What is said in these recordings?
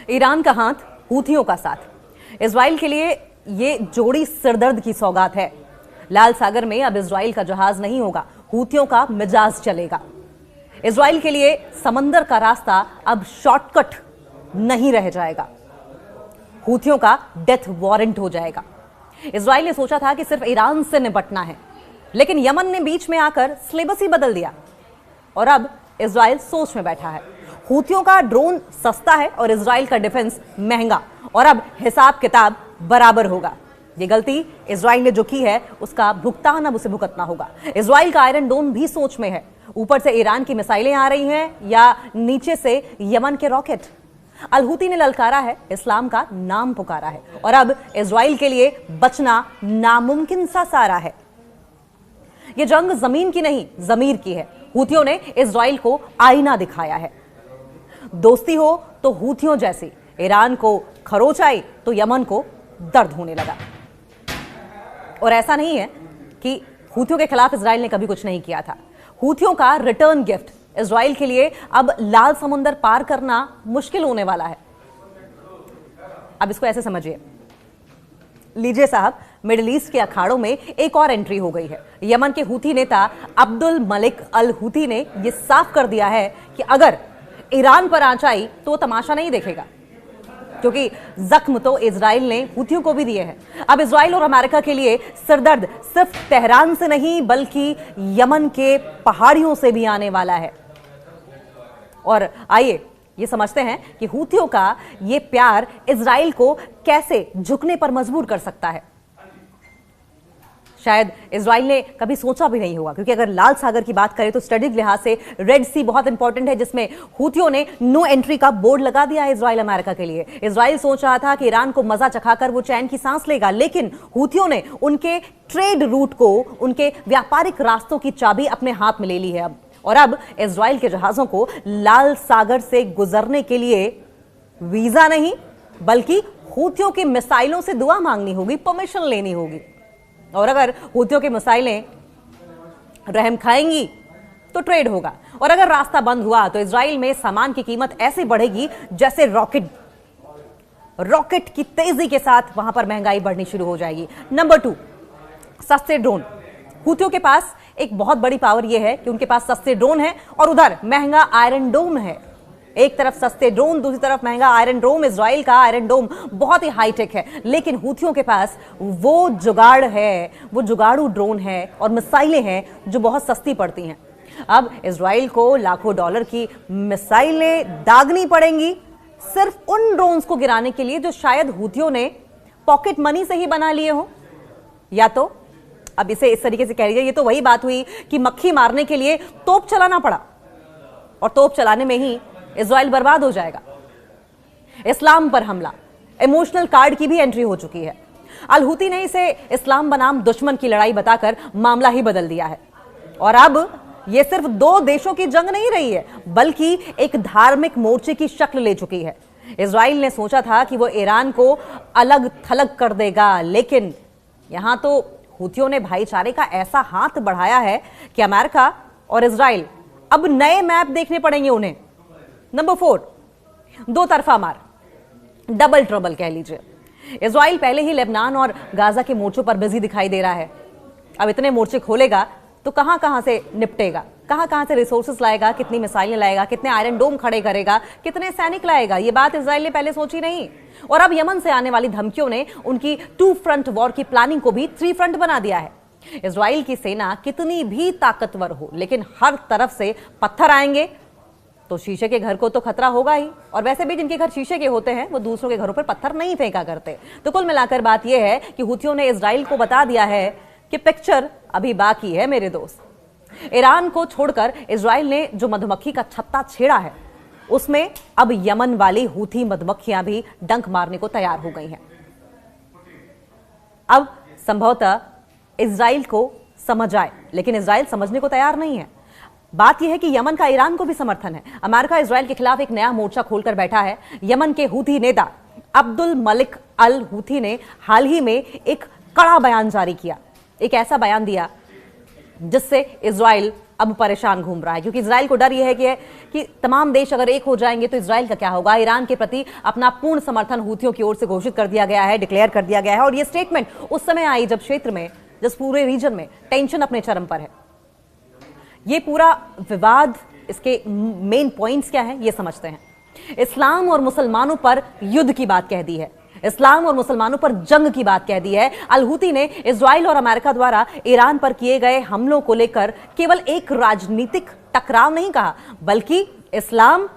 Iran का हाथ, हूथियों का साथ। इजराइल के लिए ये जोड़ी सिरदर्द की सौगात है। लाल सागर में अब इजराइल का जहाज नहीं होगा, हूथियों का मिजाज चलेगा। इजराइल के लिए समंदर का रास्ता अब शॉर्टकट नहीं रह जाएगा, हूथियों का डेथ वारंट हो जाएगा। इजराइल ने सोचा था कि सिर्फ ईरान से निपटना है, लेकिन यमन ने बीच में आकर सिलेबस ही बदल दिया और अब इजराइल सोच में बैठा है। हूथियों का ड्रोन सस्ता है और इजराइल का डिफेंस महंगा, और अब हिसाब किताब बराबर होगा। ये गलती इजराइल ने जो की है उसका भुगतान अब उसे भुगतना होगा। इजराइल का आयरन डोम भी सोच में है। ऊपर से ईरान की मिसाइलें आ रही हैं या नीचे से यमन के रॉकेट। अल हूती ने ललकारा है, इस्लाम का नाम पुकारा है, और अब इजराइल के लिए बचना नामुमकिन सा सारा है। यह जंग जमीन की नहीं, जमीर की है। हूथियों ने इजराइल को आईना दिखाया है। दोस्ती हो तो हूथियों जैसी, ईरान को खरोच आई तो यमन को दर्द होने लगा। और ऐसा नहीं है कि हूथियों के खिलाफ इजराइल ने कभी कुछ नहीं किया था। हूथियों का रिटर्न गिफ्ट इजराइल के लिए अब लाल समुंदर पार करना मुश्किल होने वाला है। अब इसको ऐसे समझिए, लीजिए साहब, मिडिल ईस्ट के अखाड़ों में एक और एंट्री हो गई है। यमन के हूथी नेता अब्दुल मलिक अल हूथी ने यह साफ कर दिया है कि अगर ईरान पर आंच आई तो वो तमाशा नहीं देखेगा, क्योंकि जख्म तो इजराइल ने हूथियों को भी दिए हैं। अब इजराइल और अमेरिका के लिए सिरदर्द सिर्फ तेहरान से नहीं बल्कि यमन के पहाड़ियों से भी आने वाला है। और आइए ये समझते हैं कि हूथियों का ये प्यार इजराइल को कैसे झुकने पर मजबूर कर सकता है। शायद इजराइल ने कभी सोचा भी नहीं होगा, क्योंकि अगर लाल सागर की बात करें तो स्ट्रेटेजिक लिहाज से रेड सी बहुत इंपॉर्टेंट है, जिसमें हूथियों ने नो एंट्री का बोर्ड लगा दिया है इजराइल अमेरिका के लिए। इजराइल सोच रहा था कि ईरान को मजा चखाकर वो चैन की सांस लेगा, लेकिन हूथियों ने उनके ट्रेड रूट को, उनके व्यापारिक रास्तों की चाबी अपने हाथ में ले ली है अब। और अब इजराइल के जहाजों को लाल सागर से गुजरने के लिए वीजा नहीं बल्कि हूथियों की मिसाइलों से दुआ मांगनी होगी, परमिशन लेनी होगी। और अगर हूथियों की मिसाइलें रहम खाएंगी तो ट्रेड होगा, और अगर रास्ता बंद हुआ तो इजराइल में सामान की कीमत ऐसे बढ़ेगी जैसे रॉकेट की तेजी के साथ वहां पर महंगाई बढ़नी शुरू हो जाएगी। नंबर 2, सस्ते ड्रोन। हूथियों के पास एक बहुत बड़ी पावर यह है कि उनके पास सस्ते ड्रोन है और उधर महंगा आयरन डोम है। एक तरफ सस्ते ड्रोन, दूसरी तरफ महंगा आयरन डोम। इजराइल का आयरन डोम बहुत ही हाईटेक है, लेकिन हूथियों के पास वो जुगाड़ है, वो जुगाड़ू ड्रोन है और मिसाइलें हैं जो बहुत सस्ती पड़ती हैं। अब इजराइल को लाखों डॉलर की मिसाइलें दागनी पड़ेंगी सिर्फ उन ड्रोन्स को गिराने के लिए जो शायद हूथियों ने पॉकेट मनी से ही बना लिए हो, या तो अब इसे इस तरीके से कह लीजिए, ये तो वही बात हुई कि मक्खी मारने के लिए तोप चलाना पड़ा, और तोप चलाने में ही इजराइल बर्बाद हो जाएगा। इस्लाम पर हमला, इमोशनल कार्ड की भी एंट्री हो चुकी है। अल हूती ने इसे इस्लाम बनाम दुश्मन की लड़ाई बताकर मामला ही बदल दिया है, और अब यह सिर्फ 2 देशों की जंग नहीं रही है बल्कि एक धार्मिक मोर्चे की शक्ल ले चुकी है। इजराइल ने सोचा था कि वो ईरान को अलग थलग कर देगा, लेकिन यहां तो हूथियों ने भाईचारे का ऐसा हाथ बढ़ाया है कि अमेरिका और इजराइल अब नए मैप देखने पड़ेंगे उन्हें। नंबर 4, 2 तरफा मार, डबल ट्रबल कह लीजिए। इजराइल पहले ही लेबनान और गाजा के मोर्चों पर बिजी दिखाई दे रहा है। अब इतने मोर्चे खोलेगा तो कहां कहां से निपटेगा, कहां कहां से रिसोर्सेस लाएगा, कितनी मिसाइलें लाएगा, कितने आयरन डोम खड़े करेगा, कितने सैनिक लाएगा। यह बात इजराइल ने पहले सोची नहीं। और अब यमन से आने वाली धमकियों ने उनकी 2 फ्रंट वॉर की प्लानिंग को भी 3 फ्रंट बना दिया है। इजराइल की सेना कितनी भी ताकतवर हो, लेकिन हर तरफ से पत्थर आएंगे तो शीशे के घर को तो खतरा होगा ही। और वैसे भी जिनके घर शीशे के होते हैं वो दूसरों के घरों पर पत्थर नहीं फेंका करते। तो कुल मिलाकर बात यह है कि हूथियों ने इजराइल को बता दिया है कि पिक्चर अभी बाकी है मेरे दोस्त। ईरान को छोड़कर इजराइल ने जो मधुमक्खी का छत्ता छेड़ा है उसमें अब यमन वाली हूथी मधुमक्खियां भी डंक मारने को तैयार हो गई हैं। अब संभवतः इजराइल को समझ आए, लेकिन इजराइल समझने को तैयार नहीं है। बात यह है कि यमन का ईरान को भी समर्थन है। अमेरिका इजराइल के खिलाफ एक नया मोर्चा खोलकर बैठा है। यमन के हूथी नेता अब्दुल मलिक अल हूथी ने हाल ही में एक कड़ा बयान जारी किया, एक ऐसा बयान दिया जिससे इजराइल अब परेशान घूम रहा है, क्योंकि इजराइल को डर यह है कि तमाम देश अगर एक हो जाएंगे तो इजराइल का क्या होगा। ईरान के प्रति अपना पूर्ण समर्थन हूथियों की ओर से घोषित कर दिया गया है, डिक्लेयर कर दिया गया है। और यह स्टेटमेंट उस समय आई जब क्षेत्र में, जिस पूरे रीजन में टेंशन अपने चरम पर है। ये पूरा विवाद, इसके मेन पॉइंट्स क्या हैं, ये समझते हैं। इस्लाम और मुसलमानों पर युद्ध की बात कह दी है, इस्लाम और मुसलमानों पर जंग की बात कह दी है। अल हूती ने इजराइल और अमेरिका द्वारा ईरान पर किए गए हमलों को लेकर केवल एक राजनीतिक टकराव नहीं कहा, बल्कि इस्लाम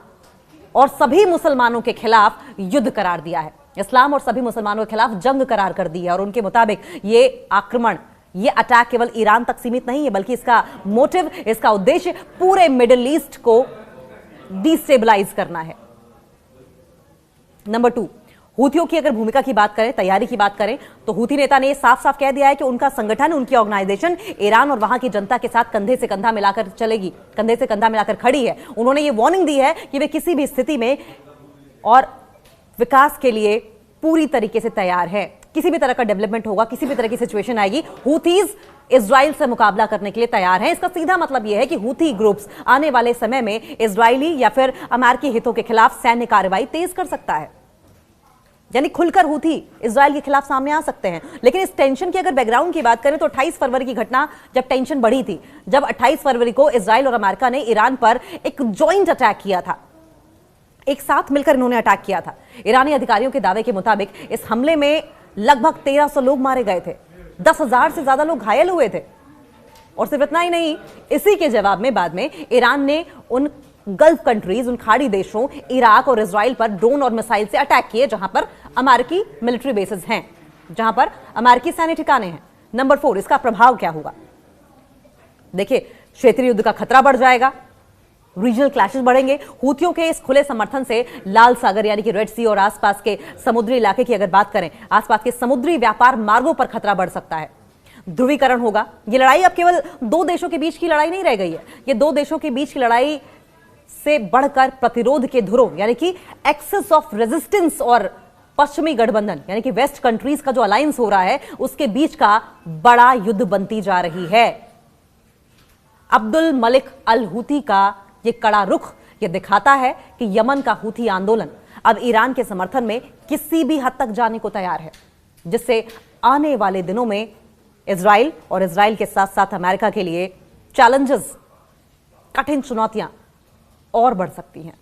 और सभी मुसलमानों के खिलाफ युद्ध करार दिया है। इस्लाम और सभी मुसलमानों के खिलाफ जंग करार कर दी है। और उनके मुताबिक ये आक्रमण, ये अटैक केवल ईरान तक सीमित नहीं है, बल्कि इसका मोटिव, इसका उद्देश्य पूरे मिडिल ईस्ट को डिस्टेबलाइज करना है। नंबर 2, हूथियों की अगर भूमिका की बात करें, तैयारी की बात करें, तो हूथी नेता ने साफ साफ कह दिया है कि उनका संगठन, उनकी ऑर्गेनाइजेशन ईरान और वहां की जनता के साथ कंधे से कंधा मिलाकर चलेगी, कंधे से कंधा मिलाकर खड़ी है। उन्होंने ये वार्निंग दी है कि वे किसी भी स्थिति में और विकास के लिए पूरी तरीके से तैयार है। किसी भी तरह का डेवलपमेंट होगा, किसी भी तरह की सिचुएशन आएगी, हूथीज इजराइल से मुकाबला करने के लिए तैयार हैं। इसका सीधा मतलब यह है कि हूथी ग्रुप्स आने वाले समय में इजरायली या फिर अमेरिकी हितों के खिलाफ सैन्य कार्रवाई तेज कर सकता है, यानी खुलकर हूथी इजराइल के खिलाफ सामने आ सकते हैं। लेकिन इस टेंशन की अगर बैकग्राउंड की बात करें तो 28 फरवरी की घटना, जब टेंशन बढ़ी थी, जब 28 फरवरी को इजराइल और अमेरिका ने ईरान पर एक जॉइंट अटैक किया था, एक साथ मिलकर इन्होंने अटैक किया था। ईरानी अधिकारियों के दावे के मुताबिक इस हमले में लगभग 1300 लोग मारे गए थे, 10,000 से ज्यादा लोग घायल हुए थे। और सिर्फ इतना ही नहीं, इसी के जवाब में बाद में ईरान ने उन गल्फ कंट्रीज, उन खाड़ी देशों इराक और इजराइल पर ड्रोन और मिसाइल से अटैक किए जहां पर अमेरिकी मिलिट्री बेसेस हैं, जहां पर अमेरिकी सैन्य ठिकाने हैं। नंबर 4, इसका प्रभाव क्या होगा? देखिए, क्षेत्रीय युद्ध का खतरा बढ़ जाएगा, रीजनल क्लैशेस बढ़ेंगे। हूथियों के इस खुले समर्थन से लाल सागर यानी कि रेड सी और आसपास के समुद्री इलाके की अगर बात करें, आसपास के समुद्री व्यापार मार्गों पर खतरा बढ़ सकता है। ध्रुवीकरण होगा। यह लड़ाई अब केवल 2 देशों के बीच की लड़ाई नहीं रह गई है, यह 2 देशों के बीच की लड़ाई से बढ़कर प्रतिरोध के धुरों यानी कि एक्सेस ऑफ रेजिस्टेंस और पश्चिमी गठबंधन यानी कि वेस्ट कंट्रीज का जो अलायंस हो रहा है, उसके बीच का बड़ा युद्ध बनती जा रही है। अब्दुल मलिक अल हूती का यह कड़ा रुख यह दिखाता है कि यमन का हूती आंदोलन अब ईरान के समर्थन में किसी भी हद तक जाने को तैयार है, जिससे आने वाले दिनों में इजराइल और इजराइल के साथ साथ अमेरिका के लिए चैलेंजेस, कठिन चुनौतियां और बढ़ सकती हैं।